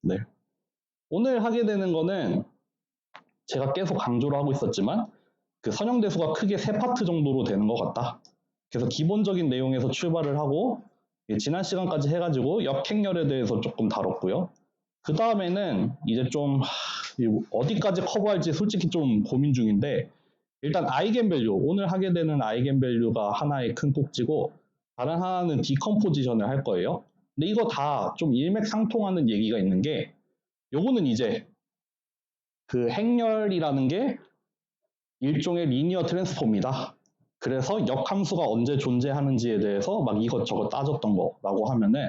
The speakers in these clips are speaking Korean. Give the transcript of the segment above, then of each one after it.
네. 오늘 하게 되는 거는 제가 계속 강조를 하고 있었지만 그 선형대수가 크게 3파트 정도로 되는 것 같다. 그래서 기본적인 내용에서 출발을 하고 지난 시간까지 해가지고 역행렬에 대해서 조금 다뤘고요. 그 다음에는 이제 좀 어디까지 커버할지 솔직히 좀 고민 중인데 일단 아이겐밸류, 오늘 하게 되는 아이겐밸류가 하나의 큰 꼭지고 다른 하나는 디컴포지션을 할 거예요. 근데 이거 다 좀 일맥상통하는 얘기가 있는 게 요거는 이제 그 행렬이라는 게 일종의 리니어 트랜스폼이다. 그래서 역함수가 언제 존재하는지에 대해서 막 이것저것 따졌던 거라고 하면은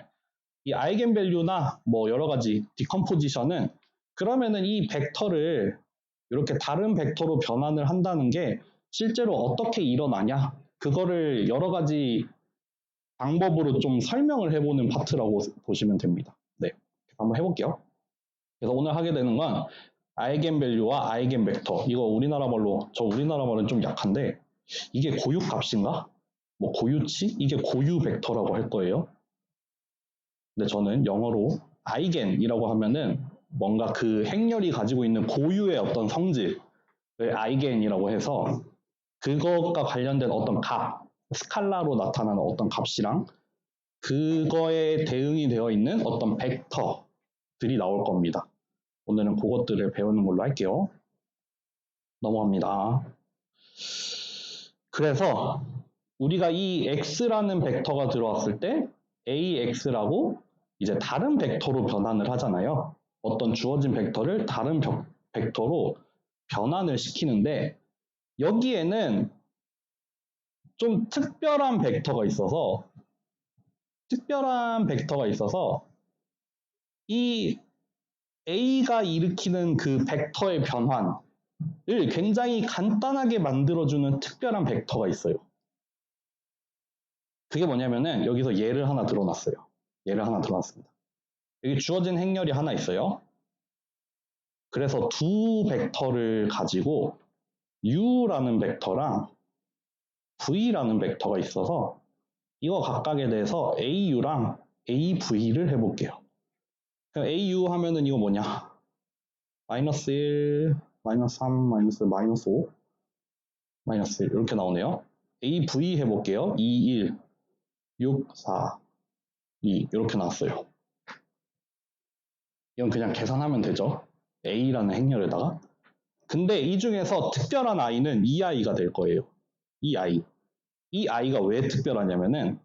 이 아이겐밸류나 뭐 여러 가지 디컴포지션은 그러면은 이 벡터를 이렇게 다른 벡터로 변환을 한다는 게 실제로 어떻게 일어나냐 그거를 여러 가지 방법으로 좀 설명을 해보는 파트라고 보시면 됩니다. 네, 한번 해볼게요. 그래서 오늘 하게 되는 건 아이겐밸류와 아이겐벡터, 이거 우리나라 말로, 저 우리나라 말은 좀 약한데 이게 고유값인가? 뭐 고유치? 이게 고유벡터라고 할 거예요. 근데 저는 영어로 아이겐이라고 하면은 뭔가 그 행렬이 가지고 있는 고유의 어떤 성질을 아이겐이라고 해서 그것과 관련된 어떤 값, 스칼라로 나타나는 어떤 값이랑 그거에 대응이 되어 있는 어떤 벡터들이 나올 겁니다. 오늘은 그것들을 배우는 걸로 할게요. 넘어갑니다. 그래서 우리가 이 x라는 벡터가 들어왔을 때 ax라고 이제 다른 벡터로 변환을 하잖아요. 어떤 주어진 벡터를 다른 벡터로 변환을 시키는데 여기에는 좀 특별한 벡터가 있어서 이 A가 일으키는 그 벡터의 변환을 굉장히 간단하게 만들어주는 특별한 벡터가 있어요. 그게 뭐냐면은 여기서 예를 하나 들어놨어요. 여기 주어진 행렬이 하나 있어요. 그래서 두 벡터를 가지고 U라는 벡터랑 V라는 벡터가 있어서 이거 각각에 대해서 AU랑 AV를 해볼게요. AU 하면은 이거 뭐냐? 마이너스 1, 마이너스 3, 마이너스 5, 마이너스 1 이렇게 나오네요. AV 해볼게요. 2, 1, 6, 4, 2 이렇게 나왔어요. 이건 그냥 계산하면 되죠. A라는 행렬에다가. 근데 이 중에서 특별한 i는 이 i가 될 거예요. 이 i가 왜 특별하냐면은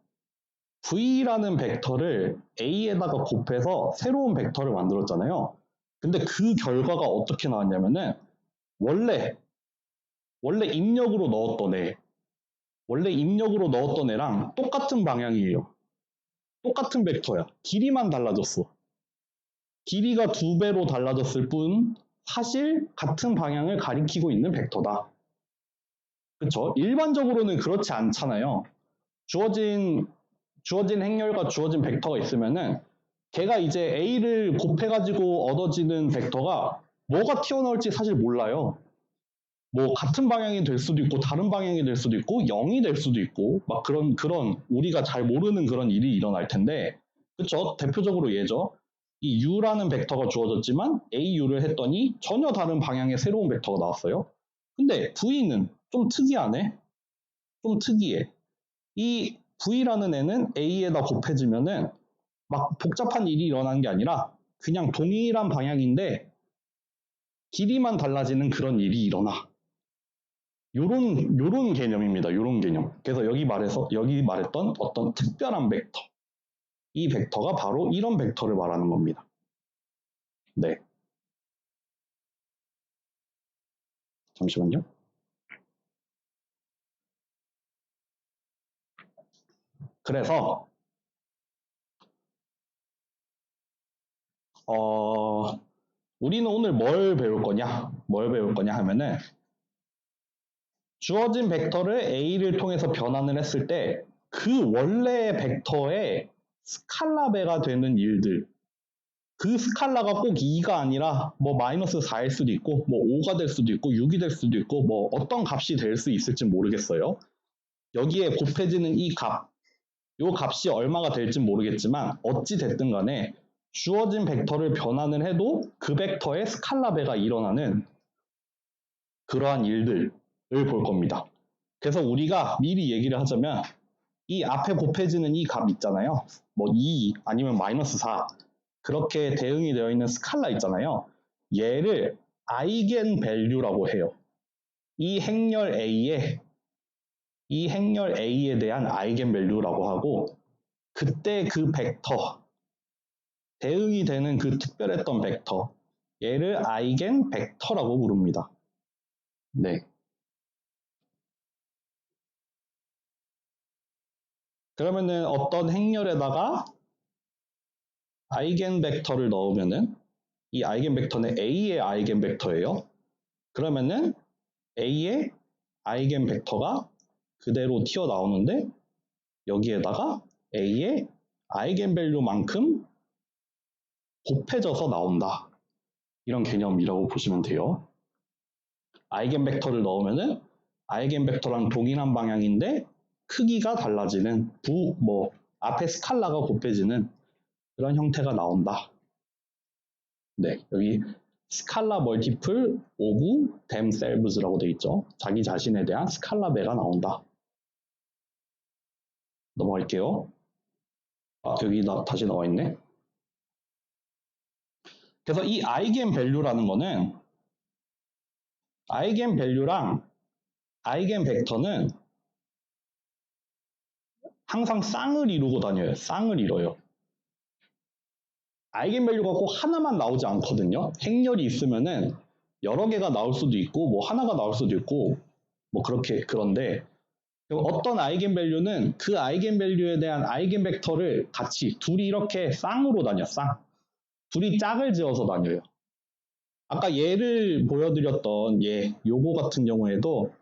V라는 벡터를 A에다가 곱해서 새로운 벡터를 만들었잖아요. 근데 그 결과가 어떻게 나왔냐면은 원래 입력으로 넣었던 애랑 똑같은 방향이에요. 똑같은 벡터야. 길이만 달라졌어. 길이가 2배로 달라졌을 뿐 사실 같은 방향을 가리키고 있는 벡터다. 그쵸? 일반적으로는 그렇지 않잖아요. 주어진 행렬과 주어진 벡터가 있으면은 걔가 이제 A를 곱해가지고 얻어지는 벡터가 뭐가 튀어나올지 사실 몰라요. 뭐 같은 방향이 될 수도 있고 다른 방향이 될 수도 있고 0이 될 수도 있고 막 그런 우리가 잘 모르는 그런 일이 일어날 텐데 그쵸? 대표적으로 얘죠. 이 U라는 벡터가 주어졌지만 AU를 했더니 전혀 다른 방향의 새로운 벡터가 나왔어요. 근데 V는 좀 특이하네. 좀 특이해. 이 V라는 애는 A에다 곱해지면은 막 복잡한 일이 일어나는 게 아니라 그냥 동일한 방향인데 길이만 달라지는 그런 일이 일어나. 요런 개념입니다. 요런 개념. 그래서 여기 말했던 어떤 특별한 벡터. 이 벡터가 바로 이런 벡터를 말하는 겁니다. 네. 잠시만요. 그래서 우리는 오늘 뭘 배울 거냐 하면은 주어진 벡터를 A를 통해서 변환을 했을 때 그 원래 벡터의 스칼라배가 되는 일들, 그 스칼라가 꼭 2가 아니라 뭐 마이너스 4일 수도 있고 뭐 5가 될 수도 있고 6이 될 수도 있고 뭐 어떤 값이 될 수 있을지 모르겠어요. 여기에 곱해지는 이 값, 요 값이 얼마가 될지 모르겠지만 어찌 됐든 간에 주어진 벡터를 변환을 해도 그 벡터의 스칼라 배가 일어나는 그러한 일들을 볼 겁니다. 그래서 우리가 미리 얘기를 하자면 이 앞에 곱해지는 이 값 있잖아요. 뭐 2 아니면 마이너스 4 그렇게 대응이 되어 있는 스칼라 있잖아요. 얘를 아이겐 밸류라고 해요. 이 행렬 A에 대한 아이겐 밸류라고 하고 그때 그 벡터 대응이 되는 그 특별했던 벡터 얘를 아이겐 벡터라고 부릅니다. 네. 그러면은 어떤 행렬에다가 아이겐 벡터를 넣으면은 이 아이겐 벡터는 A의 아이겐 벡터예요. 그러면은 A의 아이겐 벡터가 그대로 튀어나오는데 여기에다가 A의 아이겐 밸류만큼 곱해져서 나온다. 이런 개념이라고 보시면 돼요. 아이겐 벡터를 넣으면은 아이겐 벡터랑 동일한 방향인데 크기가 달라지는 앞에 스칼라가 곱해지는 그런 형태가 나온다. 네, 여기 스칼라 멀티플 오브 themselves라고 돼 있죠. 자기 자신에 대한 스칼라 배가 나온다. 넘어갈게요. 여기 다시 나와 있네. 그래서 이 아이겐 밸류라는 거는 아이겐 밸류랑 아이겐 벡터는 항상 쌍을 이루고 다녀요. 쌍을 이뤄요. 아이겐 밸류가 꼭 하나만 나오지 않거든요. 행렬이 있으면은 여러 개가 나올 수도 있고 뭐 하나가 나올 수도 있고 뭐 그런데 어떤 아이겐 밸류는 그 아이겐 밸류에 대한 아이겐 벡터를 같이 둘이 이렇게 쌍으로 다녀. 쌍. 둘이 짝을 지어서 다녀요. 아까 예를 보여드렸던 요거 같은 경우에도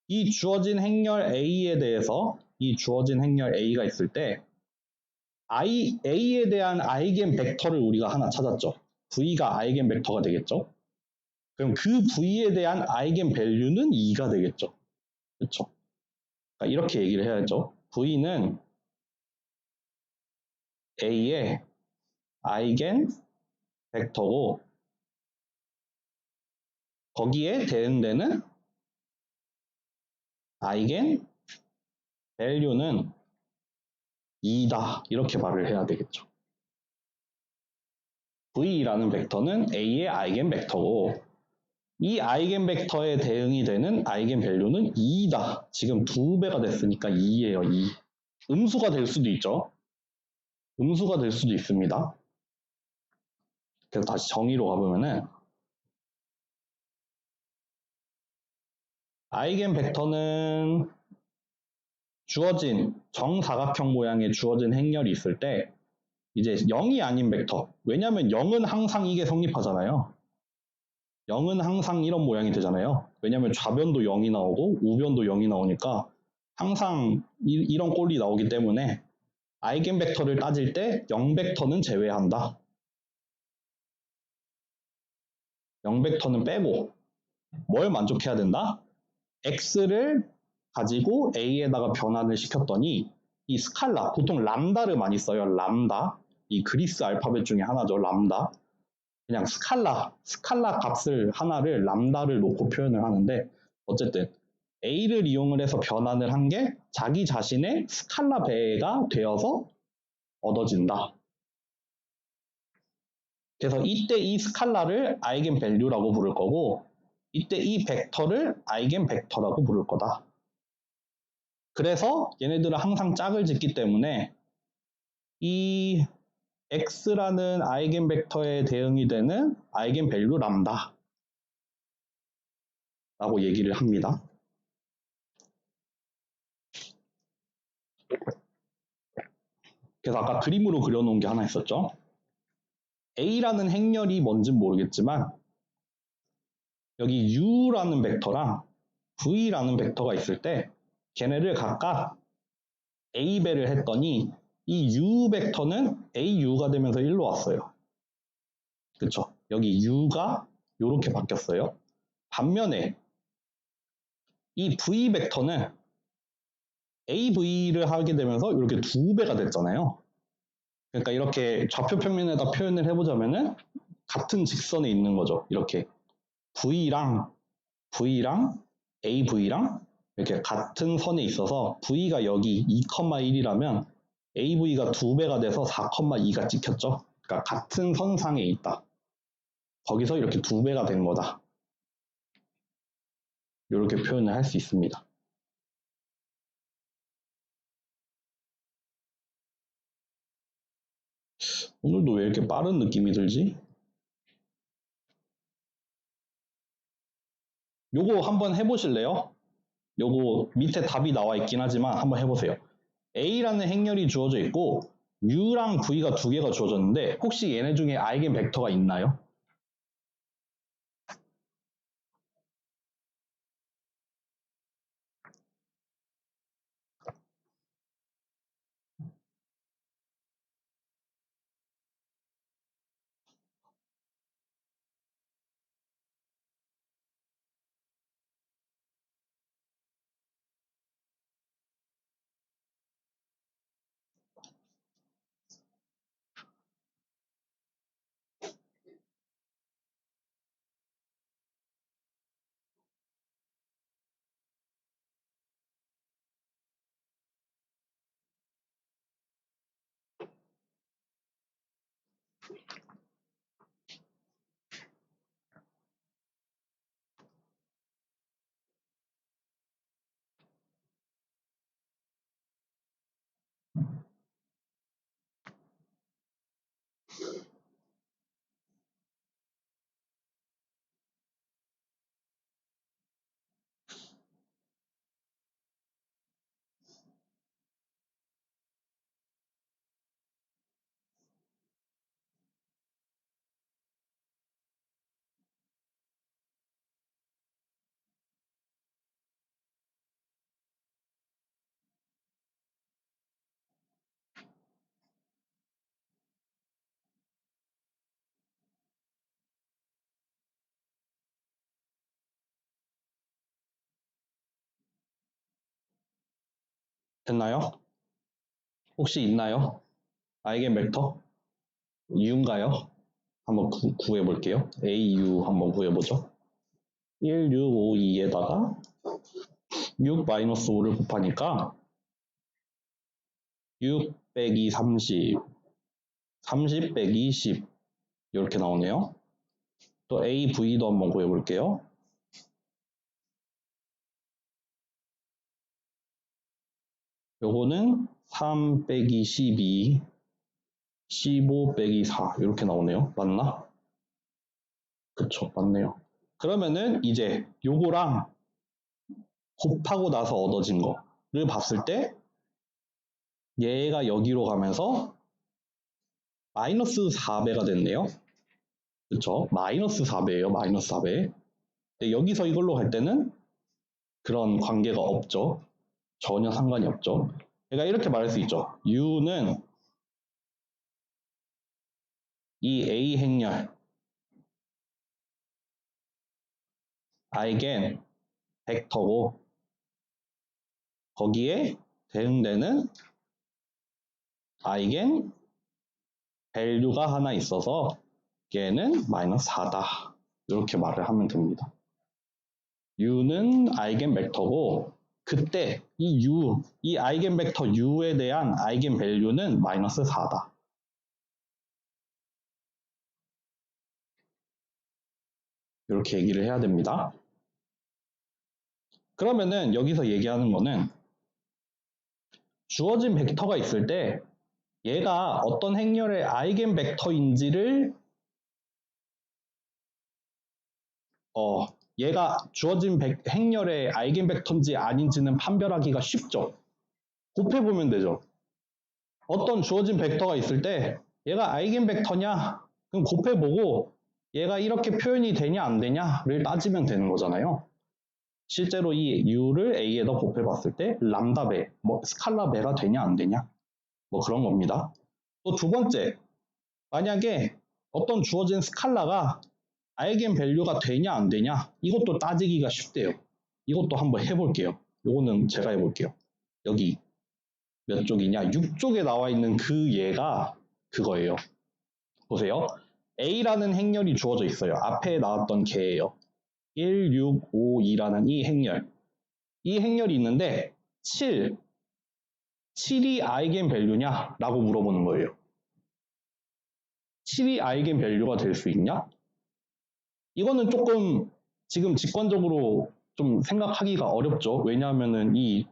이 주어진 행렬 A에 대해서 이 주어진 행렬 A가 있을 때 A에 대한 아이겐 벡터를 우리가 하나 찾았죠. V가 아이겐 벡터가 되겠죠. 그럼 그 V에 대한 아이겐 밸류는 2가 되겠죠. 그렇죠. 그러니까 이렇게 얘기를 해야죠. V는 A의 아이겐 벡터고 거기에 대응되는 아이겐 밸류는 2다. 이렇게 말을 해야 되겠죠. V라는 벡터는 A의 아이겐 벡터고 이 아이겐 벡터에 대응이 되는 아이겐 밸류는 2다. 지금 2배가 됐으니까 2예요. 2. 음수가 될 수도 있죠. 음수가 될 수도 있습니다. 그래서 다시 정의로 가보면은 아이겐 벡터는 주어진 정사각형 모양의 주어진 행렬이 있을 때 이제 0이 아닌 벡터. 왜냐하면 0은 항상 이게 성립하잖아요. 0은 항상 이런 모양이 되잖아요. 왜냐하면 좌변도 0이 나오고 우변도 0이 나오니까 항상 이런 꼴이 나오기 때문에 아이겐 벡터를 따질 때 0벡터는 제외한다. 0벡터는 빼고 뭘 만족해야 된다? x를 가지고 a에다가 변환을 시켰더니 이 스칼라, 보통 람다를 많이 써요. 람다. 이 그리스 알파벳 중에 하나죠. 람다. 그냥 스칼라 값을 하나를 람다를 놓고 표현을 하는데 어쨌든 A를 이용을 해서 변환을 한 게 자기 자신의 스칼라 배가 되어서 얻어진다. 그래서 이때 이 스칼라를 아이겐 밸류라고 부를 거고 이때 이 벡터를 아이겐 벡터라고 부를 거다. 그래서 얘네들은 항상 짝을 짓기 때문에 이 x라는 아이겐 벡터에 대응이 되는 아이겐 밸류 람다 라고 얘기를 합니다. 그래서 아까 그림으로 그려놓은 게 하나 있었죠. A라는 행렬이 뭔진 모르겠지만 여기 U라는 벡터랑 V라는 벡터가 있을 때 걔네를 각각 A배를 했더니 이 U 벡터는 AU가 되면서 1로 왔어요. 그쵸? 여기 U가 이렇게 바뀌었어요. 반면에 이 V 벡터는 AV를 하게 되면서 이렇게 2배가 됐잖아요. 그러니까 이렇게 좌표 평면에다 표현을 해보자면은 같은 직선에 있는 거죠. 이렇게 V랑 AV랑 이렇게 같은 선에 있어서 V가 여기 2,1이라면 AV가 2배가 돼서 4,2가 찍혔죠. 그러니까 같은 선상에 있다. 거기서 이렇게 2배가 된 거다. 이렇게 표현을 할 수 있습니다. 오늘도 왜 이렇게 빠른 느낌이 들지? 요거 한번 해보실래요? 요거 밑에 답이 나와 있긴 하지만 한번 해보세요. A라는 행렬이 주어져 있고 U랑 V가 두 개가 주어졌는데 혹시 얘네 중에 아이겐 벡터가 있나요? 됐나요? 혹시 있나요? 아이겐 벡터? U인가요? 한번 구해볼게요. AU 한번 구해보죠. 1, 6, 5, 2에다가 6 마이너스 5를 곱하니까 6 빼기 30, 30 빼기 20 이렇게 나오네요. 또 AV도 한번 구해볼게요. 요거는 3 빼기 12, 15 빼기 4 이렇게 나오네요. 맞나? 그쵸, 맞네요. 그러면은 이제 요거랑 곱하고 나서 얻어진 거를 봤을 때 얘가 여기로 가면서 마이너스 4배가 됐네요. 그쵸? 마이너스 4배예요. 마이너스 4배. 근데 여기서 이걸로 갈 때는 그런 관계가 없죠. 전혀 상관이 없죠. 그러니까 이렇게 말할 수 있죠. U는 이 A 행렬 아이겐 벡터고 거기에 대응되는 아이겐 밸류가 하나 있어서 얘는 마이너스 4다. 이렇게 말을 하면 됩니다. U는 아이겐 벡터고 그때 이 아이겐 벡터 U에 대한 아이겐 밸류는 마이너스 4다. 이렇게 얘기를 해야 됩니다. 그러면은 여기서 얘기하는 거는 주어진 벡터가 있을 때 얘가 어떤 행렬의 아이겐 벡터인지를 얘가 주어진 행렬의 아이겐 벡터인지 아닌지는 판별하기가 쉽죠. 곱해보면 되죠. 어떤 주어진 벡터가 있을 때 얘가 아이겐 벡터냐? 그럼 곱해보고 얘가 이렇게 표현이 되냐 안 되냐를 따지면 되는 거잖아요. 실제로 이 U를 A에다 곱해봤을 때 람다 배, 스칼라 배가 되냐 안 되냐 그런 겁니다. 또 두 번째, 만약에 어떤 주어진 스칼라가 아이겐 밸류가 되냐 안 되냐 이것도 따지기가 쉽대요. 이것도 한번 해볼게요. 요거는 제가 해볼게요. 여기 몇 쪽이냐? 6쪽에 나와 있는 그 얘가 그거예요. 보세요. A라는 행렬이 주어져 있어요. 앞에 나왔던 개예요. 1, 6, 5, 2라는 이 행렬. 이 행렬이 있는데 7이 아이겐 밸류냐? 라고 물어보는 거예요. 7이 아이겐 밸류가 될 수 있냐? 이거는 조금 지금 직관적으로 좀 생각하기가 어렵죠. 왜냐하면은 이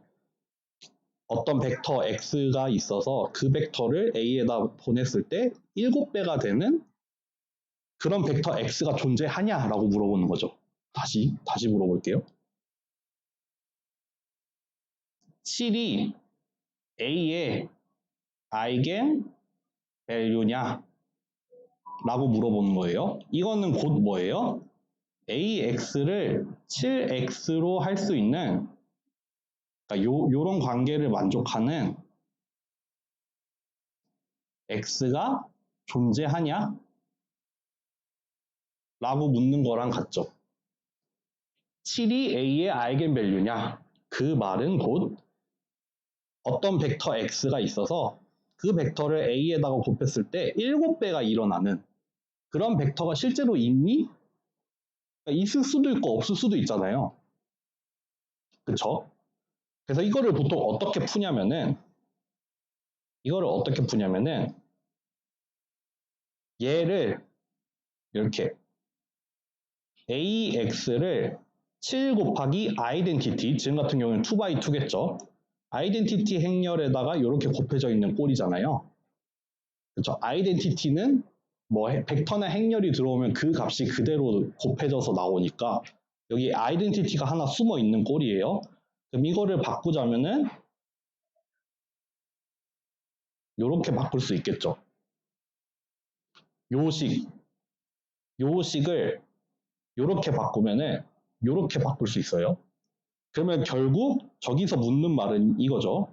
어떤 벡터 x가 있어서 그 벡터를 a에다 보냈을 때 7배가 되는 그런 벡터 x가 존재하냐라고 물어보는 거죠. 다시 물어볼게요. 7이 a의 아이겐 밸류냐? 라고 물어보는 거예요. 이거는 곧 뭐예요? ax를 7x로 할 수 있는 그러니까 요런 관계를 만족하는 x가 존재하냐? 라고 묻는 거랑 같죠. 7이 a의 아이겐 밸류냐? 그 말은 곧 어떤 벡터 x가 있어서 그 벡터를 a에다가 곱했을 때 7배가 일어나는 그런 벡터가 실제로 있니? 있을 수도 있고 없을 수도 있잖아요. 그쵸? 그래서 이거를 보통 어떻게 푸냐면은 얘를 이렇게 AX를 7 곱하기 아이덴티티, 지금 같은 경우는 2x2겠죠. 아이덴티티 행렬에다가 이렇게 곱해져 있는 꼴이잖아요. 그렇죠. 아이덴티티는 뭐 벡터나 행렬이 들어오면 그 값이 그대로 곱해져서 나오니까 여기 아이덴티티가 하나 숨어 있는 꼴이에요. 그럼 이거를 바꾸자면은 이렇게 바꿀 수 있겠죠. 요식을 이렇게 바꾸면은 이렇게 바꿀 수 있어요. 그러면 결국 저기서 묻는 말은 이거죠.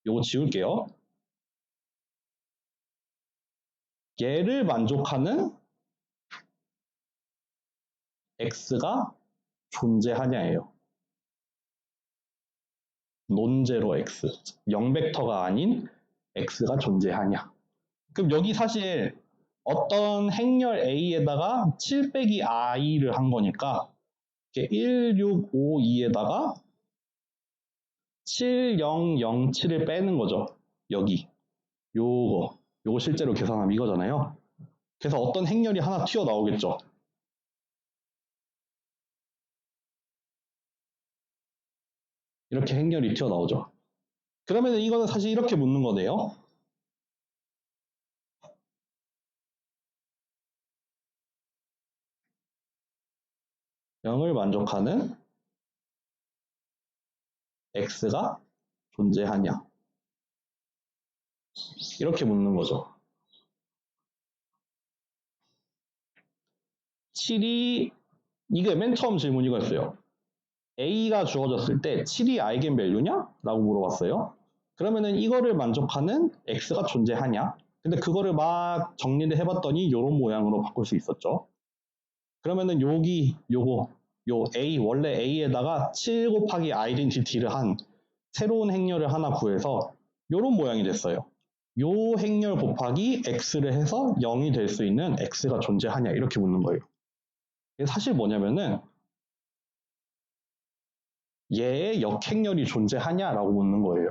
요거 지울게요. 얘를 만족하는 x가 존재하냐예요. 논제로 x, 0벡터가 아닌 x가 존재하냐. 그럼 여기 사실 어떤 행렬 a에다가 7 빼기 i를 한 거니까 1, 6, 5, 2에다가 7, 0, 0, 7을 빼는 거죠. 여기. 요거 실제로 계산하면 이거잖아요. 그래서 어떤 행렬이 하나 튀어나오겠죠. 이렇게 행렬이 튀어나오죠. 그러면 이거는 사실 이렇게 묻는 거네요. 영을 만족하는 x가 존재하냐. 이렇게 묻는 거죠. 7이 이게 맨 처음 질문 이거였어요. a가 주어졌을 때 7이 아이겐 밸류냐? 라고 물어봤어요. 그러면은 이거를 만족하는 x가 존재하냐? 근데 그거를 막 정리를 해봤더니 이런 모양으로 바꿀 수 있었죠. 그러면은 요 a 원래 a에다가 7 곱하기 아이덴티티를 한 새로운 행렬을 하나 구해서 이런 모양이 됐어요. 요 행렬 곱하기 x를 해서 0이 될 수 있는 x가 존재하냐 이렇게 묻는 거예요. 사실 뭐냐면은 얘의 역행렬이 존재하냐라고 묻는 거예요.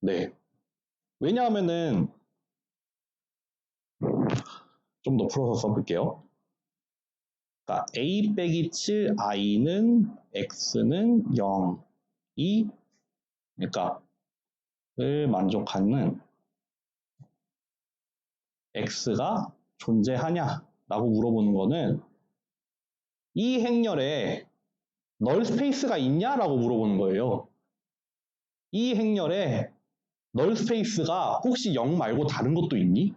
네. 왜냐하면은 좀 더 풀어서 써볼게요. 그러니까 a 빼기 7i는 x는 0이 그러니까 을 만족하는 x가 존재하냐라고 물어보는 거는 이 행렬에 널 스페이스가 있냐라고 물어보는 거예요. 이 행렬에 널 스페이스가 혹시 0 말고 다른 것도 있니?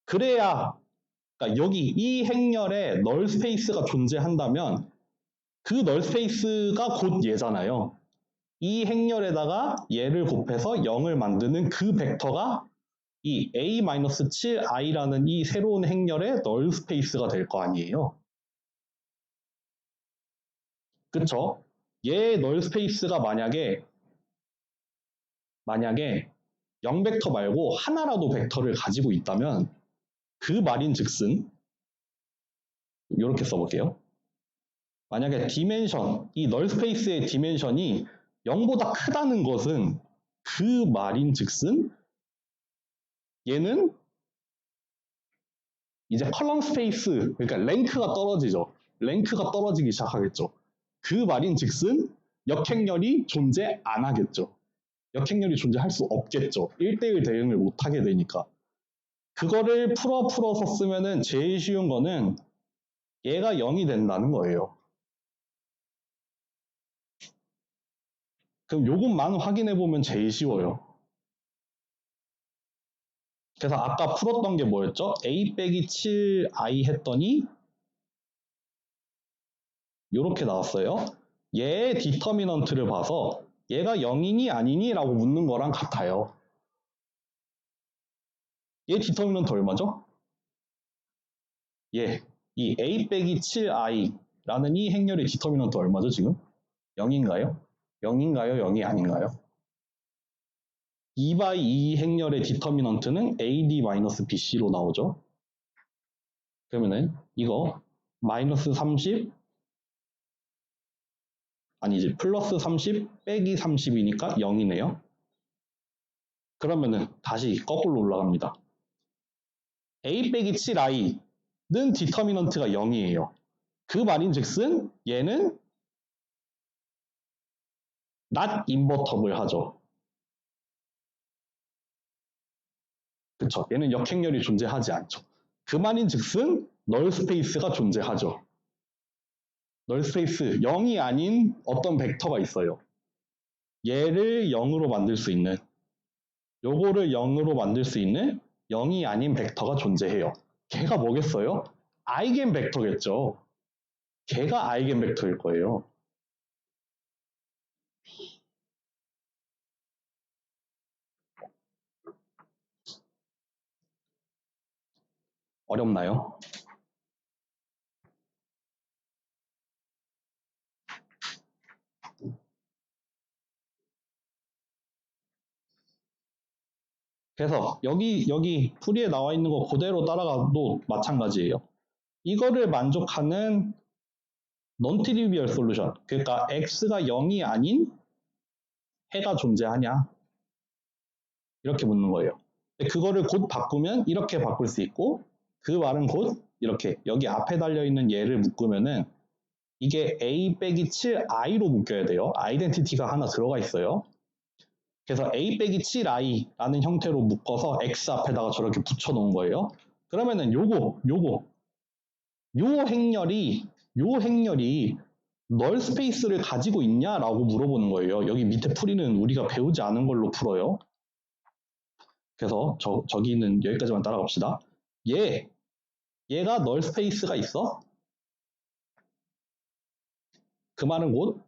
그래야 그러니까 여기 이 행렬에 널 스페이스가 존재한다면 그 널 스페이스가 곧 얘잖아요. 이 행렬에다가 얘를 곱해서 0을 만드는 그 벡터가 이 a-7i라는 이 새로운 행렬의 널 스페이스가 될 거 아니에요. 그쵸? 얘의 널 스페이스가 만약에 0벡터 말고 하나라도 벡터를 가지고 있다면 그 말인즉슨 이렇게 써볼게요. 만약에 디멘션, 이 널 스페이스의 디멘션이 0보다 크다는 것은 그 말인즉슨 얘는 이제 컬럼 스페이스, 그러니까 랭크가 떨어지죠. 랭크가 떨어지기 시작하겠죠. 그 말인즉슨 역행렬이 존재 안 하겠죠. 역행렬이 존재할 수 없겠죠. 1대1 대응을 못 하게 되니까. 그거를 풀어서 쓰면은 제일 쉬운 거는 얘가 0이 된다는 거예요. 그럼 요것만 확인해 보면 제일 쉬워요. 그래서 아까 풀었던 게 뭐였죠? a 빼기 7i 했더니 이렇게 나왔어요. 얘의 디터미넌트를 봐서 얘가 0이니 아니니 라고 묻는 거랑 같아요. 얘 디터미넌트 얼마죠? 이 a 빼기 7i 라는 이 행렬의 디터미넌트 얼마죠 지금? 0인가요? 0인가요? 0이 아닌가요? 2/2 행렬의 디터미넌트는 AD-BC로 나오죠. 그러면은 이거 마이너스 30 아니지 플러스 30 빼기 30이니까 0이네요. 그러면은 다시 거꾸로 올라갑니다. A 빼기 7i는 디터미넌트가 0이에요. 그 말인즉슨 얘는 not invertible 하죠. 그쵸? 얘는 역행렬이 존재하지 않죠. 그 말인즉슨 널 스페이스가 존재하죠. 널 스페이스 0이 아닌 어떤 벡터가 있어요. 얘를 0으로 만들 수 있는 요거를 0으로 만들 수 있는 0이 아닌 벡터가 존재해요. 걔가 뭐겠어요? 아이겐 벡터겠죠. 걔가 아이겐 벡터일 거예요. 어렵나요? 그래서 여기 풀이에 나와 있는 거 그대로 따라가도 마찬가지예요. 이거를 만족하는 non-trivial 솔루션, 그러니까 x가 0이 아닌 해가 존재하냐? 이렇게 묻는 거예요. 그거를 곧 바꾸면 이렇게 바꿀 수 있고 그 말은 곧 이렇게 여기 앞에 달려있는 얘를 묶으면은 이게 a 빼기 7i로 묶여야 돼요. 아이덴티티가 하나 들어가 있어요. 그래서 a 빼기 7i라는 형태로 묶어서 x 앞에다가 저렇게 붙여놓은 거예요. 그러면은 요 행렬이 널 스페이스를 가지고 있냐라고 물어보는 거예요. 여기 밑에 풀이는 우리가 배우지 않은 걸로 풀어요. 그래서 저기는 여기까지만 따라갑시다. 얘가 널 스페이스가 있어? 그 말은 곧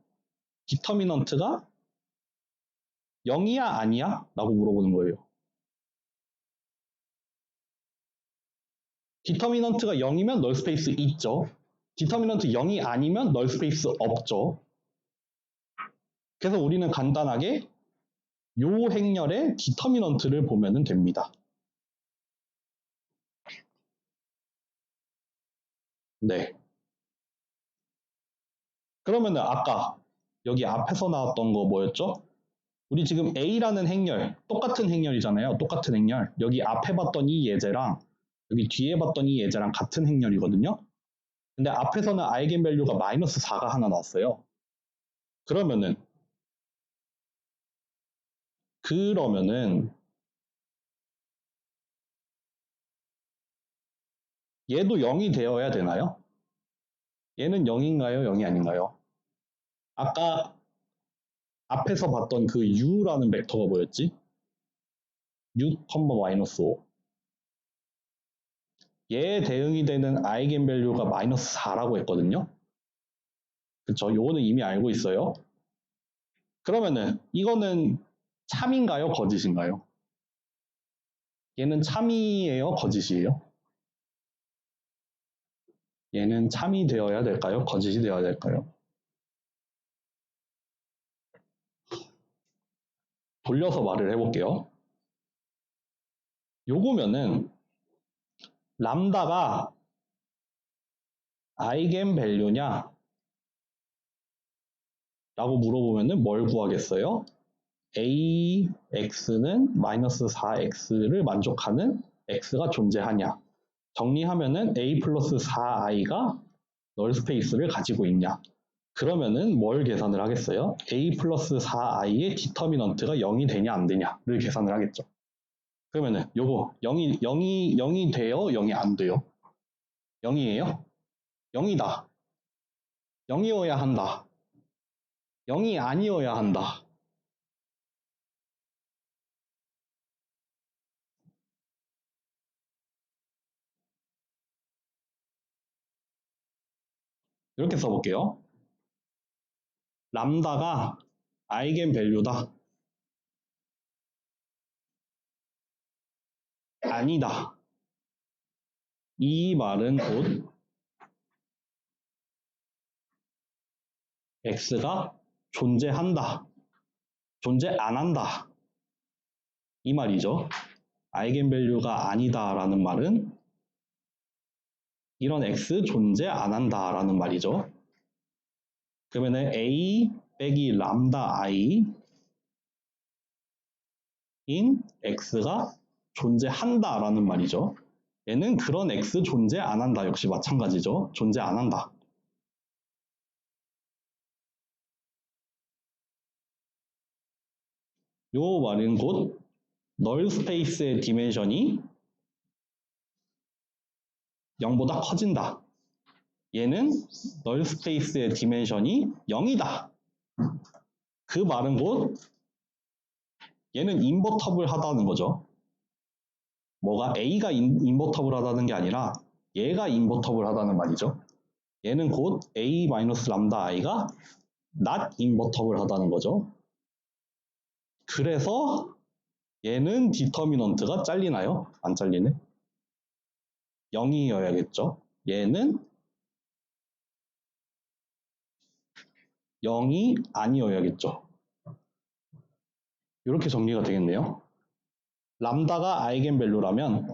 디터미넌트가 0이야 아니야? 라고 물어보는 거예요. 디터미넌트가 0이면 널 스페이스 있죠. 디터미넌트 0이 아니면 널 스페이스 없죠. 그래서 우리는 간단하게 요 행렬의 디터미넌트를 보면 됩니다. 네. 그러면은 아까 여기 앞에서 나왔던 거 뭐였죠? 우리 지금 A라는 행렬, 똑같은 행렬이잖아요. 똑같은 행렬. 여기 앞에 봤던 이 예제랑 여기 뒤에 봤던 이 예제랑 같은 행렬이거든요. 근데 앞에서는 아이겐밸류가 마이너스 4가 하나 나왔어요. 그러면은 얘도 0이 되어야 되나요? 얘는 0인가요? 0이 아닌가요? 아까 앞에서 봤던 그 u라는 벡터가 뭐였지? u, 마이너스 5. 얘에 대응이 되는 아이겐밸류가 마이너스 4라고 했거든요. 그쵸? 요거는 이미 알고 있어요. 그러면은 이거는 참인가요? 거짓인가요? 얘는 참이에요? 거짓이에요? 얘는 참이 되어야 될까요? 거짓이 되어야 될까요? 돌려서 말을 해볼게요. 요거면은 람다가 아이겐 밸류냐 라고 물어보면은 뭘 구하겠어요? AX는 마이너스 4X를 만족하는 X가 존재하냐. 정리하면은 A 플러스 4I가 널 스페이스를 가지고 있냐. 그러면은 뭘 계산을 하겠어요? A 플러스 4I의 디터미넌트가 0이 되냐 안 되냐를 계산을 하겠죠. 그러면은 요거 0이 돼요? 0이 안 돼요? 0이에요? 0이다. 0이어야 한다. 0이 아니어야 한다. 이렇게 써볼게요. 람다가 아이겐 밸류다. 아니다. 이 말은 곧 X가 존재한다. 존재 안 한다. 이 말이죠. 아이겐 밸류가 아니다라는 말은 이런 X 존재 안 한다라는 말이죠. 그러면은 A 빼기 람다 I 인 X가 존재한다라는 말이죠. 얘는 그런 X 존재 안 한다 역시 마찬가지죠. 존재 안 한다. 요 말은 곧 널 스페이스의 디멘션이 0보다 커진다. 얘는 널 스페이스의 디멘션이 0이다. 그 말은 곧 얘는 인버터블하다는 거죠. 뭐가 A가 인버터블하다는 게 아니라 얘가 인버터블하다는 말이죠. 얘는 곧 A-람다 I가 not invertible하다는 거죠. 그래서 얘는 디터미넌트가 잘리나요? 안 잘리네. 0이어야겠죠. 얘는 0이 아니어야겠죠. 이렇게 정리가 되겠네요. 람다가 아이겐 밸류라면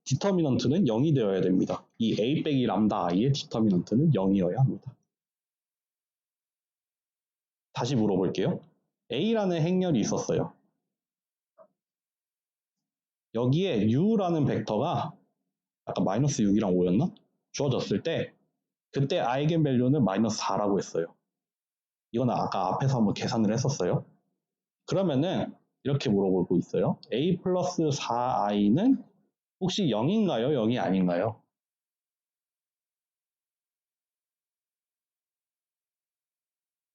디터미넌트는 0이 되어야 됩니다. 이 A 빼기 람다 I의 디터미넌트는 0이어야 합니다. 다시 물어볼게요. A라는 행렬이 있었어요. 여기에 U라는 벡터가 아까 마이너스 6이랑 5였나? 주어졌을 때 그때 아이겐 밸류는 마이너스 4라고 했어요. 이건 아까 앞에서 한번 계산을 했었어요. 그러면은 이렇게 물어보고 있어요. A 플러스 4i는 혹시 0인가요? 0이 아닌가요?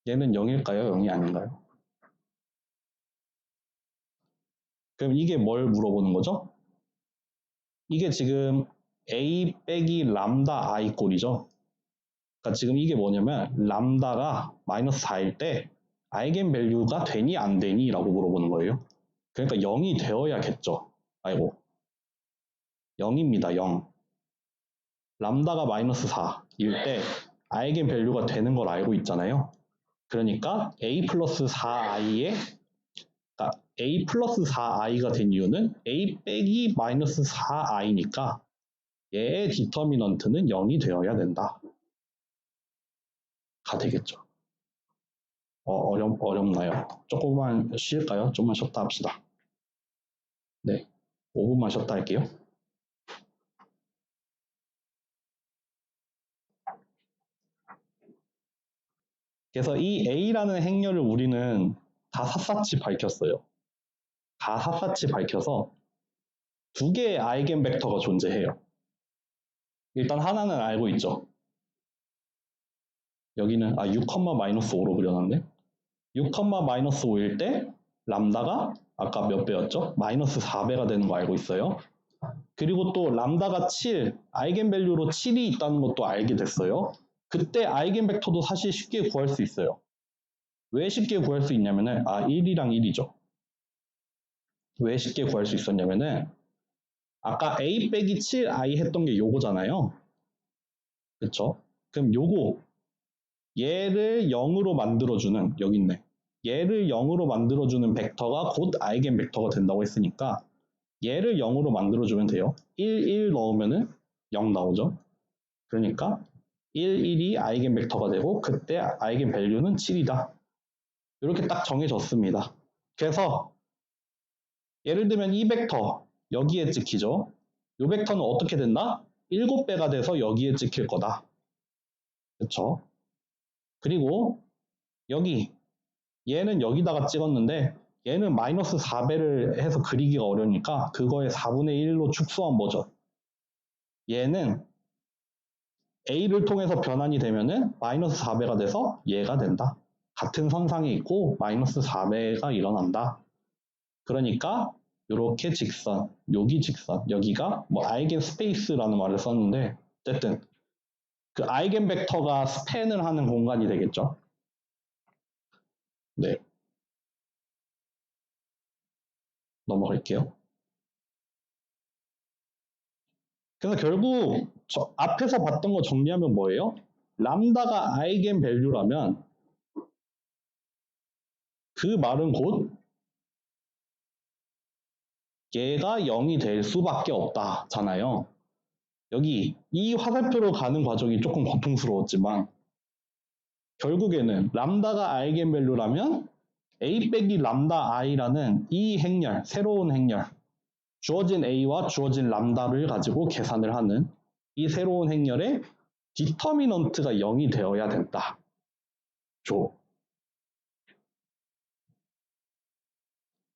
얘는 0일까요? 0이 아닌가요? 그럼 이게 뭘 물어보는 거죠? 이게 지금 A 빼기 람다 I 꼴이죠. 그러니까 지금 이게 뭐냐면 람다가 마이너스 4일 때 아이겐 밸류가 되니 안 되니 라고 물어보는 거예요. 그러니까 0이 되어야겠죠. 아이고 0입니다. 0. 람다가 마이너스 4일 때 아이겐 밸류가 되는 걸 알고 있잖아요. 그러니까 A 플러스 4i의 그러니까 A 플러스 4i가 된 이유는 A 빼기 마이너스 4i니까 얘의 디터미넌트는 0이 되어야 된다. 가 되겠죠. 어렵나요? 조금만 쉴까요? 좀만 쉬었다 합시다. 네, 5분만 쉬었다 할게요. 그래서 이 A라는 행렬을 우리는 다 샅샅이 밝혔어요. 다 샅샅이 밝혀서 두 개의 아이겐 벡터가 존재해요. 일단 하나는 알고 있죠. 여기는 6, 마이너스 5로 그려놨네. 6, 마이너스 5일 때 람다가 아까 몇 배였죠? 마이너스 4배가 되는 거 알고 있어요. 그리고 또 람다가 7, 아이겐 밸류로 7이 있다는 것도 알게 됐어요. 그때 아이겐 벡터도 사실 쉽게 구할 수 있어요. 왜 쉽게 구할 수 있냐면은 1이랑 1이죠. 왜 쉽게 구할 수 있었냐면은 아까 A 빼기 7i 했던 게 요거잖아요. 그쵸? 그럼 요거 얘를 0으로 만들어주는 여기 있네. 얘를 0으로 만들어주는 벡터가 곧 아이겐 벡터가 된다고 했으니까 얘를 0으로 만들어주면 돼요. 1, 1 넣으면은 0 나오죠. 그러니까 1, 1이 아이겐 벡터가 되고 그때 아이겐 밸류는 7이다. 이렇게 딱 정해졌습니다. 그래서 예를 들면 이 벡터 여기에 찍히죠. 이 벡터는 어떻게 된다? 7배가 돼서 여기에 찍힐 거다. 그렇죠? 그리고 여기 얘는 여기다가 찍었는데 얘는 마이너스 4배를 해서 그리기가 어려우니까 그거의 4분의 1로 축소한 버전. 얘는 A를 통해서 변환이 되면은 마이너스 4배가 돼서 얘가 된다. 같은 선상에 있고 마이너스 4배가 일어난다. 그러니까 이렇게 직선, 여기 직선, 여기가 뭐 아이겐 스페이스라는 말을 썼는데 어쨌든 그 아이겐 벡터가 스팬을 하는 공간이 되겠죠. 네. 넘어갈게요. 그래서 결국 저 앞에서 봤던 거 정리하면 뭐예요? 람다가 아이겐 밸류라면 그 말은 곧 얘가 0이 될 수밖에 없다잖아요. 여기 이 화살표로 가는 과정이 조금 고통스러웠지만 결국에는 람다가 아이겐 밸류라면 a 빼기 람다 i라는 이 행렬, 새로운 행렬, 주어진 a와 주어진 람다를 가지고 계산을 하는 이 새로운 행렬의 디터미넌트가 0이 되어야 된다.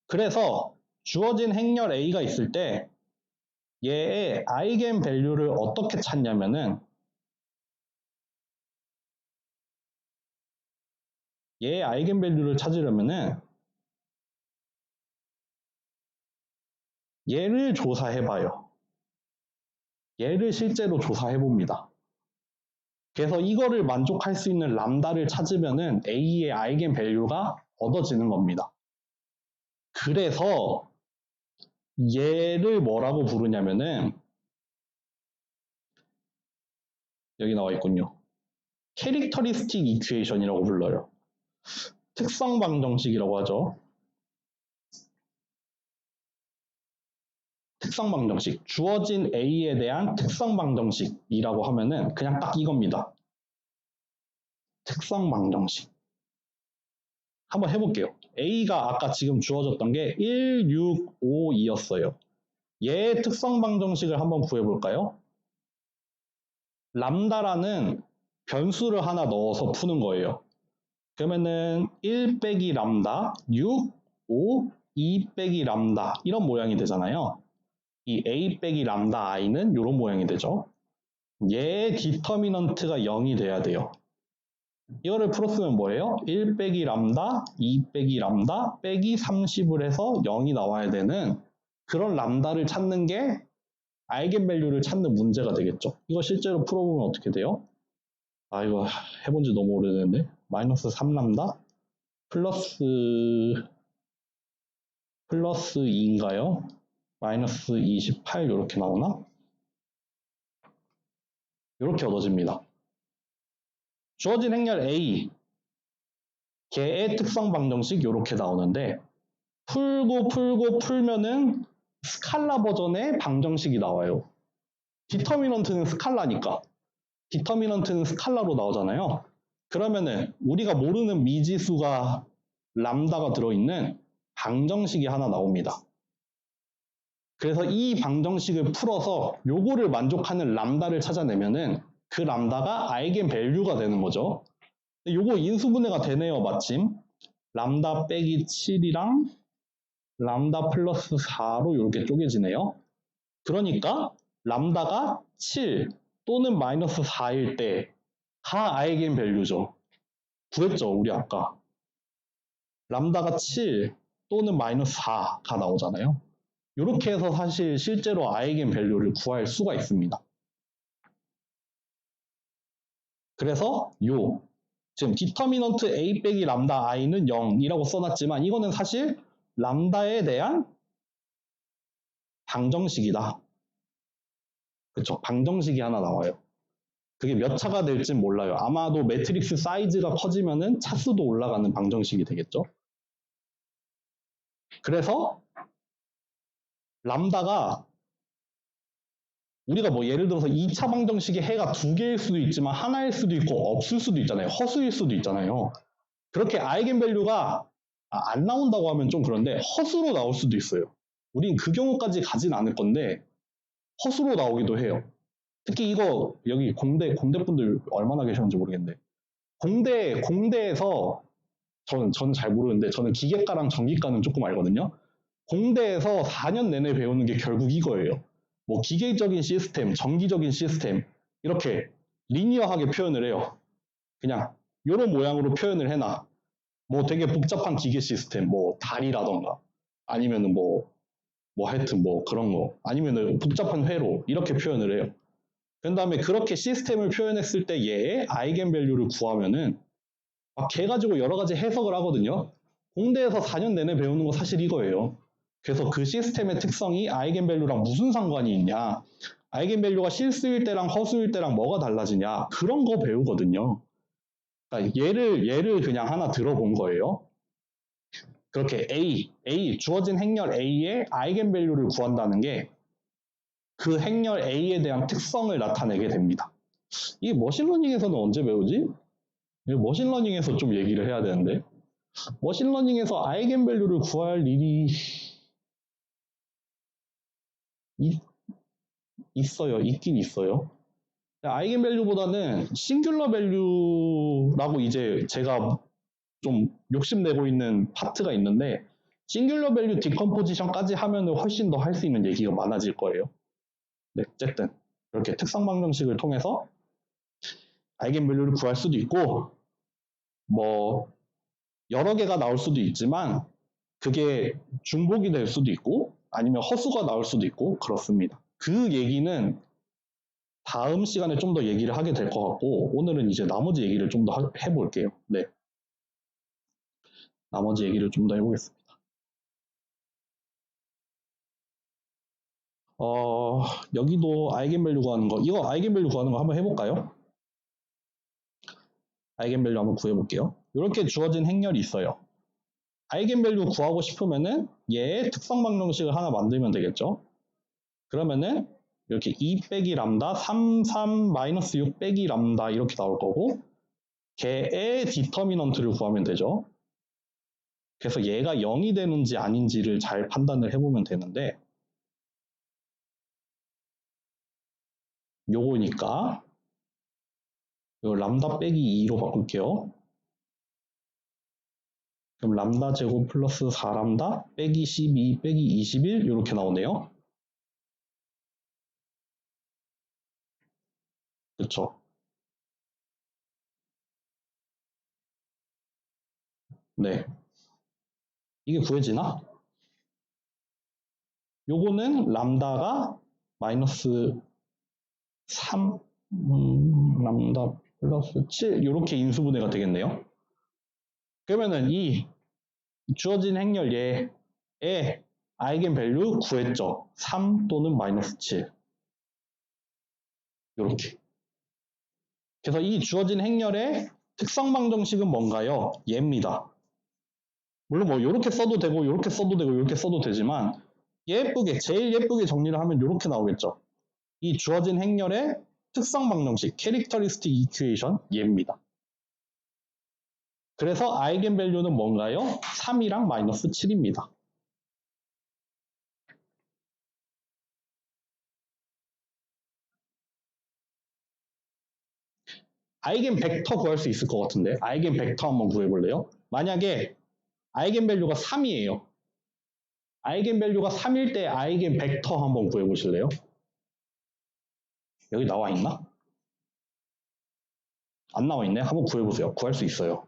그래서 주어진 행렬 a가 있을 때 얘의 아이겐 밸류를 어떻게 찾냐면은 얘의 아이겐 밸류를 찾으려면은 얘를 조사해봐요. 얘를 실제로 조사해봅니다. 그래서 이거를 만족할 수 있는 람다를 찾으면은 A의 아이겐 밸류가 얻어지는 겁니다. 그래서 얘를 뭐라고 부르냐면은 여기 나와 있군요. 캐릭터리스틱 이퀘이션이라고 불러요. 특성 방정식이라고 하죠. 특성 방정식, 주어진 A에 대한 특성 방정식이라고 하면은 그냥 딱 이겁니다. 특성 방정식. 한번 해볼게요. A가 아까 지금 주어졌던 게 1, 6, 5, 2였어요. 얘의 특성 방정식을 한번 구해볼까요? 람다라는 변수를 하나 넣어서 푸는 거예요. 그러면은 1 빼기 람다, 6, 5, 2 빼기 람다 이런 모양이 되잖아요. 이 a 빼기 람다 i는 이런 모양이 되죠. 얘의 디터미넌트가 0이 돼야 돼요. 이거를 풀었으면 뭐예요? 1 빼기 람다, 2 빼기 람다, 빼기 30을 해서 0이 나와야 되는 그런 람다를 찾는 게 아이겐 밸류를 찾는 문제가 되겠죠. 이거 실제로 풀어보면 어떻게 돼요? 아, 이거 해본 지 너무 오래됐는데. 마이너스 3람다 플러스 2인가요? 마이너스 28 이렇게 나오나? 이렇게 얻어집니다. 주어진 행렬 A, 걔의 특성 방정식 이렇게 나오는데 풀면은 스칼라 버전의 방정식이 나와요. 디터미넌트는 스칼라니까. 디터미넌트는 스칼라로 나오잖아요. 그러면은 우리가 모르는 미지수가 람다가 들어있는 방정식이 하나 나옵니다. 그래서 이 방정식을 풀어서 요거를 만족하는 람다를 찾아내면은 그 람다가 아이겐 밸류가 되는 거죠. 요거 인수분해가 되네요, 마침. 람다 빼기 7이랑 람다 플러스 4로 이렇게 쪼개지네요. 그러니까 람다가 7 또는 마이너스 4일 때가 아이겐 밸류죠. 구했죠, 우리 아까. 람다가 7 또는 마이너스 4가 나오잖아요. 이렇게 해서 사실 실제로 아이겐 밸류를 구할 수가 있습니다. 그래서 지금 디터미넌트 a 빼기 람다 i는 0이라고 써놨지만 이거는 사실 람다에 대한 방정식이다. 그렇죠. 방정식이 하나 나와요. 그게 몇 차가 될진 몰라요. 아마도 매트릭스 사이즈가 커지면은 차수도 올라가는 방정식이 되겠죠. 그래서 람다가 우리가 뭐 예를 들어서 2차 방정식의 해가 두 개일 수도 있지만 하나일 수도 있고 없을 수도 있잖아요. 허수일 수도 있잖아요. 그렇게 아이겐밸류가 안 나온다고 하면 좀 그런데 허수로 나올 수도 있어요. 우린 그 경우까지 가진 않을 건데 허수로 나오기도 해요. 특히 이거 여기 공대 분들 얼마나 계셨는지 모르겠는데 공대에서 저는 잘 모르는데 저는 기계과랑 전기과는 조금 알거든요. 공대에서 4년 내내 배우는 게 결국 이거예요. 뭐 기계적인 시스템, 전기적인 시스템 이렇게 리니어하게 표현을 해요. 그냥 이런 모양으로 표현을 해놔. 뭐 되게 복잡한 기계 시스템, 뭐 달이라던가 아니면은 뭐 하여튼 뭐 그런 거 아니면은 복잡한 회로 이렇게 표현을 해요. 그 다음에 그렇게 시스템을 표현했을 때 얘의 아이겐밸류를 구하면은 막 걔 가지고 여러 가지 해석을 하거든요. 공대에서 4년 내내 배우는 거 사실 이거예요. 그래서 그 시스템의 특성이 아이겐밸류랑 무슨 상관이 있냐, 아이겐밸류가 실수일 때랑 허수일 때랑 뭐가 달라지냐 그런 거 배우거든요. 그러니까 얘를 그냥 하나 들어본 거예요. 그렇게 A 주어진 행렬 A의 아이겐밸류를 구한다는 게 그 행렬 A에 대한 특성을 나타내게 됩니다. 이게 머신러닝에서는 언제 배우지? 머신러닝에서 좀 얘기를 해야 되는데 머신러닝에서 아이겐밸류를 구할 일이 있어요. 있긴 있어요. 아이겐밸류보다는 싱귤러 밸류라고 이제 제가 좀 욕심내고 있는 파트가 있는데 싱귤러 밸류 디컴포지션까지 하면은 훨씬 더 할 수 있는 얘기가 많아질 거예요. 네, 어쨌든 이렇게 특성 방정식을 통해서 아이겐밸류를 구할 수도 있고 뭐 여러 개가 나올 수도 있지만 그게 중복이 될 수도 있고 아니면 허수가 나올 수도 있고 그렇습니다. 그 얘기는 다음 시간에 좀 더 얘기를 하게 될 것 같고 오늘은 이제 나머지 얘기를 좀 더 해볼게요. 네, 나머지 얘기를 좀 더 해보겠습니다. 여기도 아이겐밸류 구하는 거 이거 아이겐밸류 구하는 거 한번 해볼까요? 아이겐밸류 한번 구해볼게요. 이렇게 주어진 행렬이 있어요. 아이겐밸류 구하고 싶으면은 얘의 특성 방정식을 하나 만들면 되겠죠. 그러면은 이렇게 2 빼기 람다 3 마이너스 6 빼기 람다 이렇게 나올 거고 걔의 디터미넌트를 구하면 되죠. 그래서 얘가 0이 되는지 아닌지를 잘 판단을 해보면 되는데 요거니까 요 람다 빼기 2로 바꿀게요. 그럼 람다 제곱 플러스 4람다 빼기 12 빼기 21 이렇게 나오네요. 그쵸? 네. 이게 구해지나? 요거는 람다가 마이너스 3, 람다 플러스 7 이렇게 인수분해가 되겠네요. 그러면은 이 주어진 행렬 얘의 아이겐밸류 구했죠. 3 또는 마이너스 7 이렇게. 그래서 이 주어진 행렬의 특성 방정식은 뭔가요? 얘입니다. 물론 뭐 이렇게 써도 되고 이렇게 써도 되고 이렇게 써도 되지만 예쁘게 제일 예쁘게 정리를 하면 이렇게 나오겠죠. 이 주어진 행렬의 특성 방정식 캐릭터리스틱 이퀘이션 얘입니다. 그래서 아이겐밸류는 뭔가요? 3이랑 마이너스 7입니다. 아이겐 벡터 구할 수 있을 것 같은데 아이겐 벡터 한번 구해볼래요? 만약에 아이겐밸류가 3이에요. 아이겐밸류가 3일 때 아이겐 벡터 한번 구해보실래요? 여기 나와 있나? 안 나와 있네. 한번 구해보세요. 구할 수 있어요.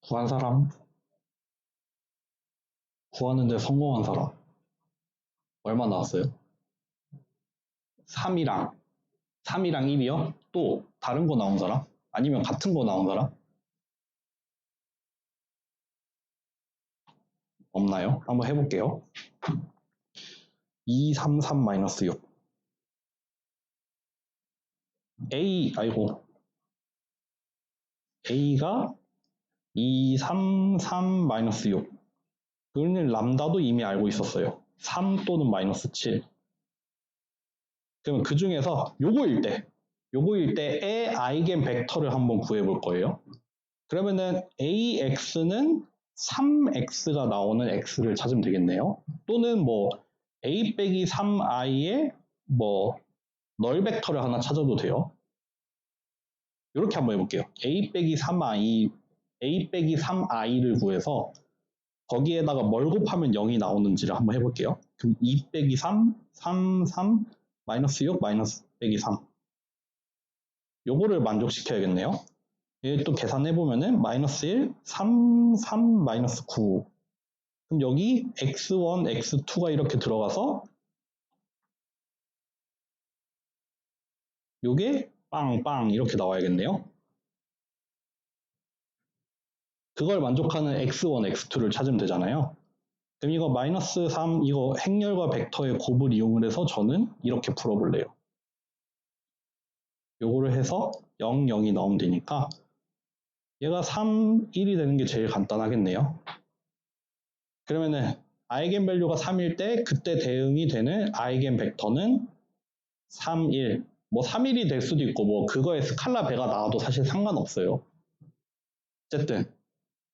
구한 사람? 구하는데 성공한 사람? 얼마 나왔어요? 3이랑 1이요? 또 다른 거 나온 사람? 아니면 같은 거 나온 사람? 없나요? 한번 해볼게요. 2, 3, 3 마이너스 6. A가 2, 3, 3 마이너스 6. 그는 람다도 이미 알고 있었어요. 3 또는 마이너스 7. 그러면 그 중에서 요거일 때의 아이겐 벡터를 한번 구해볼 거예요. 그러면은 AX는 3X가 나오는 X를 찾으면 되겠네요. 또는 뭐 A 빼기 3I의 뭐 널 벡터를 하나 찾아도 돼요. 이렇게 한번 해볼게요. A 빼기 3I를 구해서 거기에다가 뭘 곱하면 0이 나오는지를 한번 해볼게요. 그럼 2 빼기 3, 3, 마이너스 6, 마이너스 빼기 3. 요거를 만족시켜야겠네요. 얘 또 계산해보면은 마이너스 1, 3, 마이너스 9. 그럼 여기 x1, x2가 이렇게 들어가서 요게 빵빵 이렇게 나와야겠네요. 그걸 만족하는 x1, x2를 찾으면 되잖아요. 그럼 이거 마이너스 3, 이거 행렬과 벡터의 곱을 이용을 해서 저는 이렇게 풀어볼래요. 요거를 해서 0, 0이 나오면 되니까 얘가 3, 1이 되는 게 제일 간단하겠네요. 그러면은 아이겐밸류가 3일 때 그때 대응이 되는 아이겐 벡터는 3, 1. 뭐 3, 1이 될 수도 있고 뭐 그거에 스칼라 배가 나와도 사실 상관없어요. 어쨌든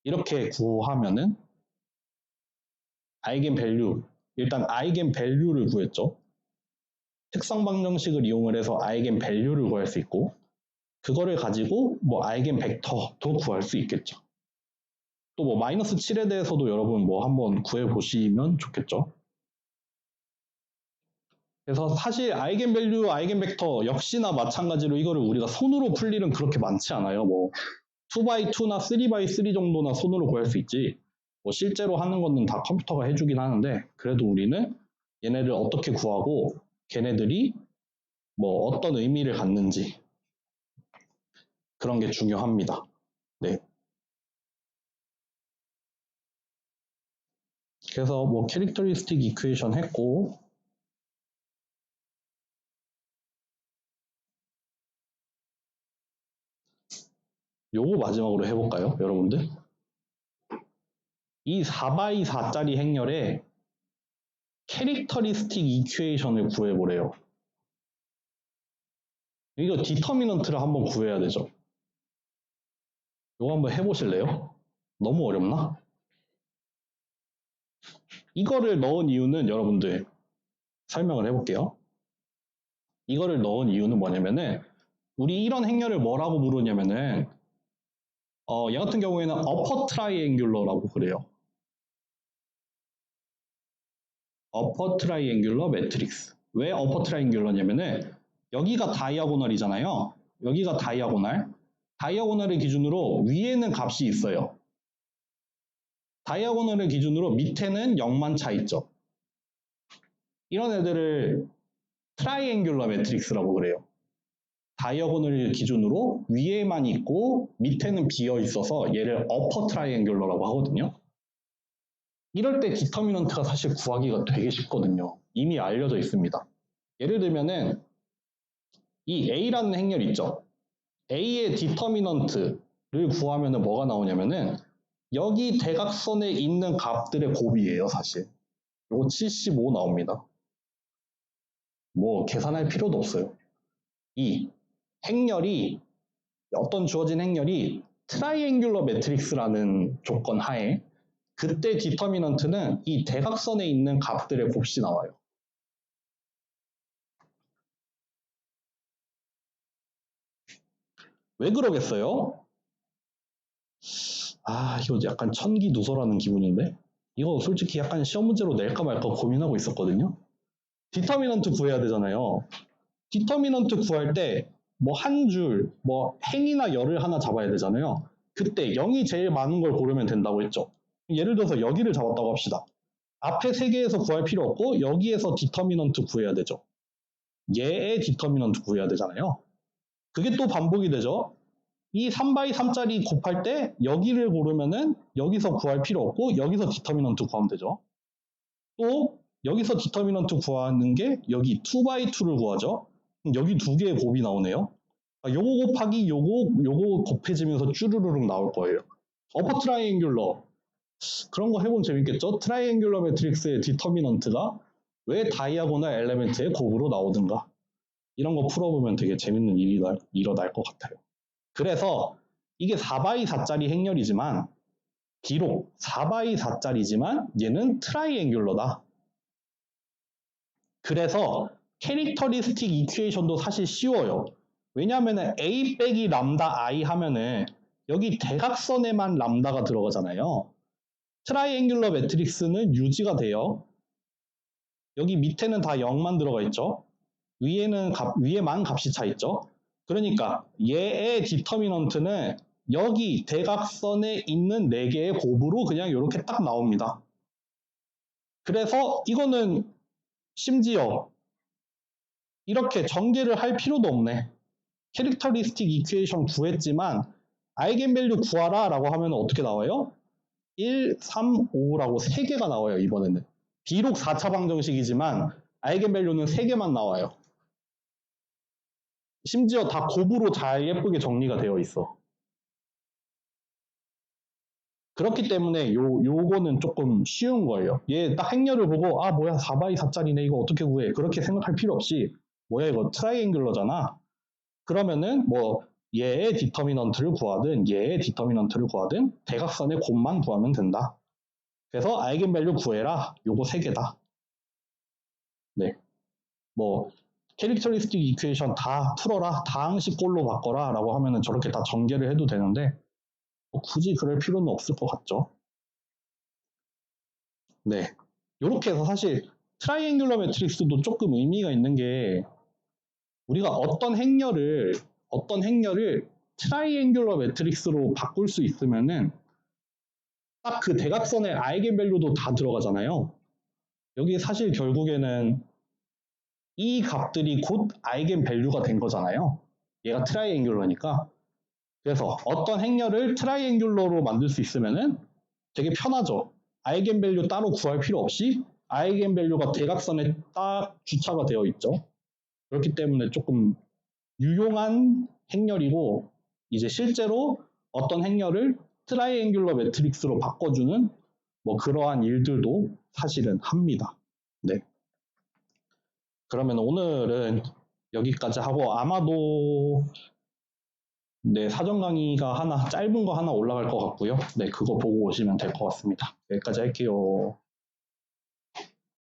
이렇게 구하면은 아이겐밸류, 일단 아이겐밸류를 구했죠. 특성 방정식을 이용을 해서 아이겐밸류를 구할 수 있고 그거를 가지고 뭐 아이겐 벡터도 구할 수 있겠죠. 또 뭐 마이너스 7에 대해서도 여러분 뭐 한번 구해보시면 좋겠죠. 그래서 사실 아이겐밸류, 아이겐벡터 역시나 마찬가지로 이거를 우리가 손으로 풀 일은 그렇게 많지 않아요. 뭐 2x2나 3x3 정도나 손으로 구할 수 있지. 뭐 실제로 하는 거는 다 컴퓨터가 해주긴 하는데 그래도 우리는 얘네를 어떻게 구하고 걔네들이 뭐 어떤 의미를 갖는지 그런 게 중요합니다. 네. 그래서 뭐 캐릭터리스틱 이퀘이션 했고 요거 마지막으로 해볼까요, 여러분들? 이 4x4짜리 행렬에 캐릭터리스틱 이퀘이션을 구해보래요. 이거 디터미넌트를 한번 구해야 되죠. 이거 한번 해보실래요? 너무 어렵나? 이거를 넣은 이유는 여러분들 설명을 해볼게요. 이거를 넣은 이유는 뭐냐면은 우리 이런 행렬을 뭐라고 부르냐면은 얘 같은 경우에는 어퍼 트라이앵귤러라고 그래요. 어퍼 트라이앵귤러 매트릭스. 왜 어퍼 트라이앵귤러냐면은 여기가 다이아고널이잖아요. 여기가 다이아고널. 다이아고널을 기준으로 위에는 값이 있어요. 다이아고널을 기준으로 밑에는 0만 차 있죠. 이런 애들을 트라이앵귤러 매트릭스라고 그래요. 다이아고널을 기준으로 위에만 있고 밑에는 비어 있어서 얘를 어퍼 트라이앵귤러라고 하거든요. 이럴 때 디터미넌트가 사실 구하기가 되게 쉽거든요. 이미 알려져 있습니다. 예를 들면은 이 A라는 행렬 있죠. A의 디터미넌트를 구하면은 뭐가 나오냐면은 여기 대각선에 있는 값들의 곱이에요, 사실. 요거 75 나옵니다. 뭐 계산할 필요도 없어요. 이 행렬이 어떤 주어진 행렬이 트라이앵귤러 매트릭스라는 조건 하에 그때 디터미넌트는 이 대각선에 있는 값들의 곱이 나와요. 왜 그러겠어요? 이거 약간 천기누설하는 기분인데? 이거 솔직히 약간 시험 문제로 낼까 말까 고민하고 있었거든요. 디터미넌트 구해야 되잖아요. 디터미넌트 구할 때 뭐 한 줄, 뭐 행이나 열을 하나 잡아야 되잖아요. 그때 0이 제일 많은 걸 고르면 된다고 했죠. 예를 들어서 여기를 잡았다고 합시다. 앞에 3개에서 구할 필요 없고 여기에서 디터미넌트 구해야 되죠. 얘의 디터미넌트 구해야 되잖아요. 그게 또 반복이 되죠. 이 3x3짜리 곱할 때 여기를 고르면은 여기서 구할 필요 없고 여기서 디터미넌트 구하면 되죠. 또 여기서 디터미넌트 구하는 게 여기 2x2를 구하죠. 그럼 여기 두 개의 곱이 나오네요. 요거 곱하기 요거 곱해지면서 쭈르르륵 나올 거예요. 어퍼 트라이앵귤러 그런 거 해보면 재밌겠죠? 트라이앵귤러 매트릭스의 디터미넌트가 왜 다이아고널 엘레멘트의 곱으로 나오든가 이런 거 풀어보면 되게 재밌는 일이 일어날 것 같아요. 그래서 이게 4x4짜리 행렬이지만 비록 4x4짜리지만 얘는 트라이앵귤러다. 그래서 캐릭터리스틱 이퀘이션도 사실 쉬워요. 왜냐하면 a 빼기 람다 i 하면은 여기 대각선에만 람다가 들어가잖아요. 트라이앵귤러 매트릭스는 유지가 돼요. 여기 밑에는 다 0만 들어가 있죠. 위에만 값이 차 있죠. 그러니까 얘의 디터미넌트는 여기 대각선에 있는 4개의 곱으로 그냥 이렇게 딱 나옵니다. 그래서 이거는 심지어 이렇게 전개를 할 필요도 없네. 캐릭터리스틱 이퀘이션 구했지만 아이겐밸류 구하라 라고 하면 어떻게 나와요? 1, 3, 5라고 3개가 나와요. 이번에는. 비록 4차 방정식이지만 아이겐밸류는 3개만 나와요. 심지어 다 곱으로 잘 예쁘게 정리가 되어 있어. 그렇기 때문에 요거는 조금 쉬운 거예요. 얘 딱 행렬을 보고 아 뭐야 4x4짜리네 이거 어떻게 구해 그렇게 생각할 필요 없이 뭐야 이거 트라이앵귤러잖아. 그러면은 뭐 얘의 디터미넌트를 구하든 얘의 디터미넌트를 구하든 대각선의 곱만 구하면 된다. 그래서 아이겐밸류 구해라. 요거 3개다. 네. 뭐 캐릭터리스틱 이퀘이션 다 풀어라. 다항식 꼴로 바꿔라 라고 하면은 저렇게 다 전개를 해도 되는데 뭐 굳이 그럴 필요는 없을 것 같죠. 네. 요렇게 해서 사실 트라이앵귤러 매트릭스도 조금 의미가 있는 게 우리가 어떤 행렬을 트라이앵귤러 매트릭스로 바꿀 수 있으면은 딱 그 대각선의 아이겐밸류도 다 들어가잖아요. 여기 사실 결국에는 이 값들이 곧 아이겐밸류가 된 거잖아요. 얘가 트라이앵귤러니까. 그래서 어떤 행렬을 트라이앵귤러로 만들 수 있으면은 되게 편하죠. 아이겐밸류 따로 구할 필요 없이 아이겐밸류가 대각선에 딱 주차가 되어 있죠. 그렇기 때문에 조금 유용한 행렬이고 이제 실제로 어떤 행렬을 트라이앵귤러 매트릭스로 바꿔주는 뭐 그러한 일들도 사실은 합니다. 네. 그러면 오늘은 여기까지 하고 아마도 네, 사전 강의가 짧은 거 하나 올라갈 것 같고요. 네, 그거 보고 오시면 될 것 같습니다. 여기까지 할게요.